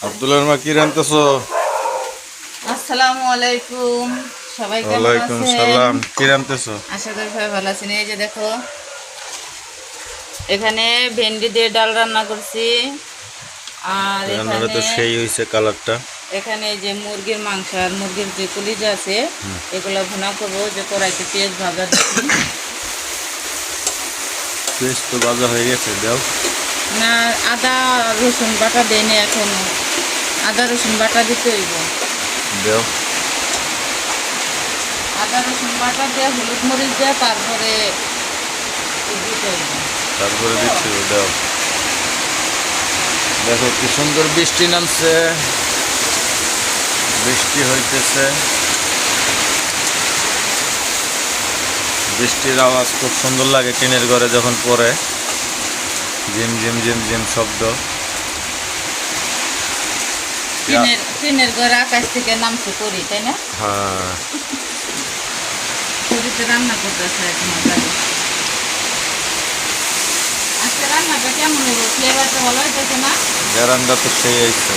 আব্দুল্লাহর মা কি রান্তেছো? আসসালামু আলাইকুম। সবাই কেমন ওয়ালাইকুম আছেন? সালাম। কি রান্তেছো? আশা করি সবাই ভালো আছেন। এই যে দেখো, এখানে ভেন্ডি দিয়ে ডাল রান্না করছি। আর রান্নাটা তো সেই হয়েছে কালারটা। এখানে এই যে মুরগির মাংস আর মুরগির যে কলিজা আছে এগুলো ভুনা করবো। যে কড়াইতে পেঁয়াজ ভাজা দিচ্ছি। পেস্ট তো ভাজা হয়ে গেছে, দাও। না, আদা রসুন বাটা দেয়নি এখনো। আদা রসুন বাটা দিতে হইব। দাও। আদা রসুন বাটা দিয়ে হলুদ মরিচ দিয়ে তারপরে দিতে হইব। তারপরে দিচ্ছি, দাও। দেখো কি সুন্দর বৃষ্টি নামছে, বৃষ্টি হইতেছে। বৃষ্টির আওয়াজ খুব সুন্দর লাগে টিনের ঘরে যখন পড়ে, ঝিম ঝিম ঝিম ঝিম শব্দ। টিনের ঘরে আকাশ থেকে নামছে করি, তাই না? হ্যাঁ, করিতে রান্না করতেছে এখন বাড়ি। আজকে রান্নাটা কেমন হইব? ফ্লেভারটা ভালো হইতেছে না? গ্যারান্ডা তো সেই হয়েছে।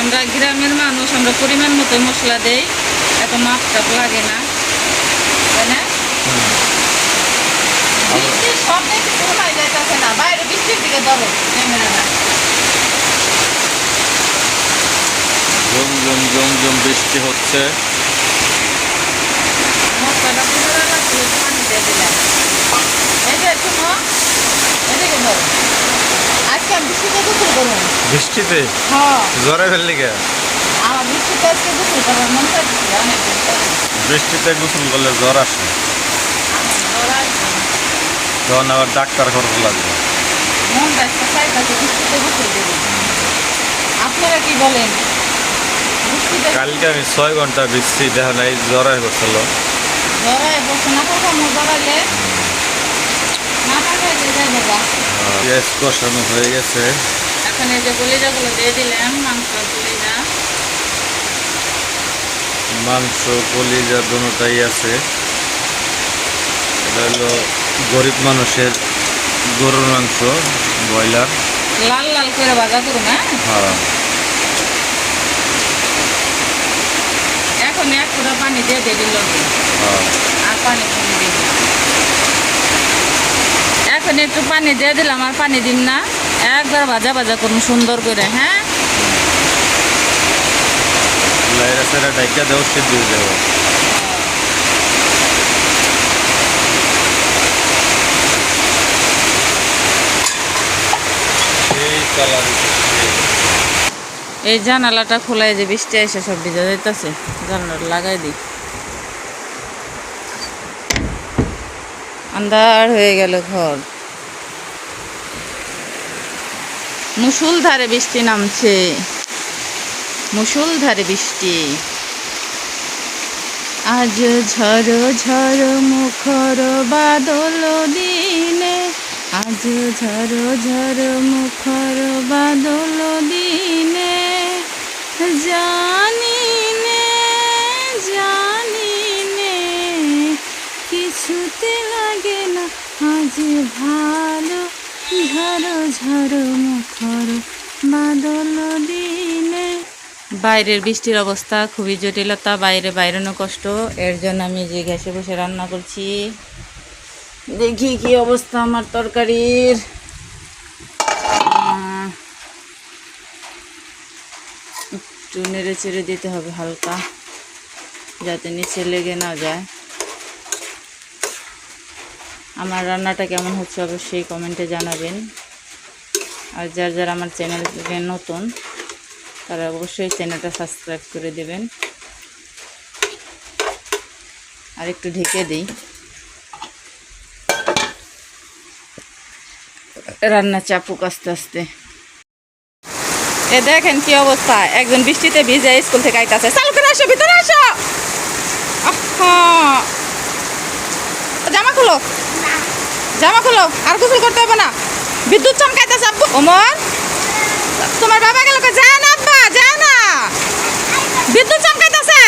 আমরা গ্রামের মানুষ, আমরা পরিমাণ মতো মশলা দেই, এত মাপ টাপ লাগে না, তাই না? বৃষ্টির শব্দে কিছু শোনা যাইতেছে না, বাইরে বৃষ্টির দিকে ধরো ক্যামেরাটা। ঝুম ঝুম ঝুম ঝুম বৃষ্টি হচ্ছে। মশলাটা পুরো রান্না করে পানি দিয়ে দিলাম। এই যে শুনো, এদিকে ধরো। আজকে আমি বৃষ্টিতে গোসল করবো। বৃষ্টিতে হ্যাঁ, জ্বরে ফেললি গে? আমার বৃষ্টিতে আজকে গোসল করার মন চাইছে অনেক দিন ধরে। বৃষ্টিতে গোসল করলে জ্বর আসে, আমার জ্বর আসবে না। তখন আবার ডাক্তার খরচ লাগবে। মনটা একটা চাইতেছে বৃষ্টিতে গোসল দেবো। আপনারা কি বলেন? বৃষ্টিতে কালকে আমি 6 ঘন্টা বৃষ্টি দেখা নাই, জ্বরে করছিল। জ্বরায় বসে না থাকা জ্বরাইলে না থাকাইলে যাই বাবা। পেঁয়াজ কষানো হয়ে গেছে। এখন এই যে কলিজাগুলো দিয়ে দিলাম, মাংস কলিজা। মাংস কলিজা দুটোটাই আছে। এটা হলো গরিব মানুষের গরুর মাংস, ব্রয়লার। লাল লাল করে ভাজা করুন। হ্যাঁ, এখন এক ফুটা পানি দিয়ে দিয়ে দিল, হ্যাঁ। আর পানি কমে দিন না। এখন একটু পানি দিয়ে দিলাম, আর পানি দিন না। একবার ভাজা ভাজা করুন সুন্দর করে। হ্যাঁ, লাইরা সাইরা ডাইকা দেও, সিদ্ধ হয়ে যাবো। এই কালার এই জানালাটা খোলাই, যে বৃষ্টি এসে সব ভিজা যাইতেছে, জানালাটা লাগাই দিই। আন্ধার হয়ে গেল ঘর। মুষলধারে বৃষ্টি নামছে, মুষলধারে বৃষ্টি। আজ ঝড় ঝড় মুখর বাদল দিনে, আজ ঝড় ঝড় মুখর বাদল দিনে, জানি নে জানি নে কিছুতে লাগে না আজ ভালো, ঝড় ঝড় মুখর বাদল দিনে। বাইরের বৃষ্টির অবস্থা খুবই জটিলতা, বাইরে বাইরানো কষ্ট। এর জন্য আমি যে গ্যাসে বসে রান্না করছি। দেখি কি অবস্থা আমার তরকারির। একটু নেড়ে চেড়ে দিতে হবে হালকা, যাতে নিচে লেগে না যায়। আমার রান্নাটা কেমন হচ্ছে অবশ্যই কমেন্টে জানাবেন। আর যার যারা আমার চ্যানেলকে নতুন, তারা অবশ্যই চ্যানেলটা সাবস্ক্রাইব করে দেবেন। আর একটু ঢেকে দিই, রান্না চাপুক আস্তে আস্তে। এ দেখেন কি অবস্থা, একজন বৃষ্টিতে ভিজে স্কুল থেকে আইতাছে। চালু করে আসো, ভিতরে আসো। জামা খুলো, জামা খুলো, আর গোসল করতে হবে না। বিদ্যুৎ চমকাইতেছে। আব্বু, ওমর, তোমার বাবা গেল, যায় না আব্বা, যায় না, বিদ্যুৎ চমকাইতেছে।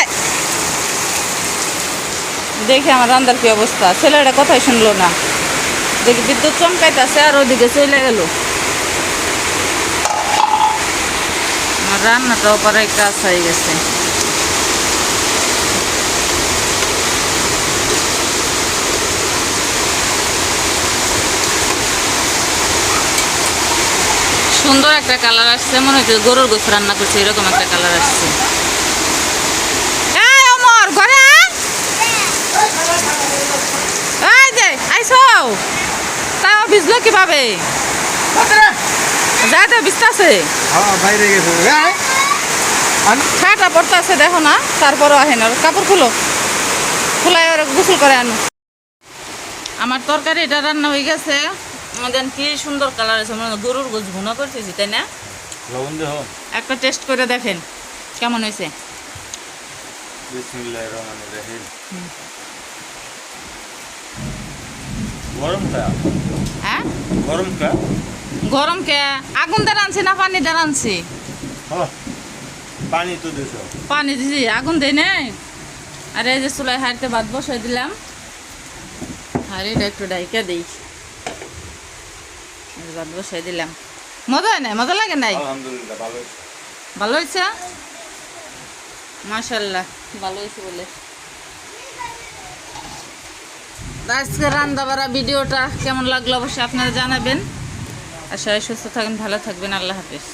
দেখে আমার রান্নার কি অবস্থা, ছেলেটা কথাই শুনলো না। দেখি বিদ্যুৎ চমকাইতেছে আর ওদিকে চলে গেল। আমার রান্নাটাও প্রায় কাজ হয়ে গেছে। সুন্দর একটা কালার আসছে, মনে হচ্ছে গরুর গোশ রান্না করছে, এরকম একটা কালার আসছে। এই অমর ঘরে আয়। এই যে আইসো, তাও ভিজলো কিভাবে? যাতে ভিজতেছে, বাইরে গেছে। ছাটা পড়তেছে দেখো না, তারপরও আহে না। কাপড় খুলো, খুলাই ওরা গোসল করে আনো। আমার তরকারি এটা রান্না হয়ে গেছে। দেন কি সুন্দর কালার আছে, মনে হয় গরুর গোশ ভুনা করতেছি, তাই না? লবণ দেহ। একটা টেস্ট করে দেখেন কেমন হয়েছে। বিসমিল্লাহির রহমানির রহিম। গরম কা? হ্যাঁ গরম কা? গরম কে? আগুন দিয়ে রানছি না পানি দিয়ে রানছি? পানি তো দিছ। পানি দিছি, আগুন দেয় নাই। আর এই যে চুলাই হাড়িতে ভাত বসাই দিলাম, হাড়িটা একটু ডাইকা দিই। ভাত বসাই দিলাম। মজা হয় নাই? মজা লাগে নাই? আলহামদুলিল্লাহ ভালো হয়েছে। ভালো হয়েছে, মাশাল্লাহ ভালো হয়েছে বলে। আজকে রান্না বাড়া ভিডিওটা কেমন লাগলো অবশ্যই আপনারা জানাবেন। আর সবাই সুস্থ থাকেন, ভালো থাকবেন। আল্লাহ হাফেজ।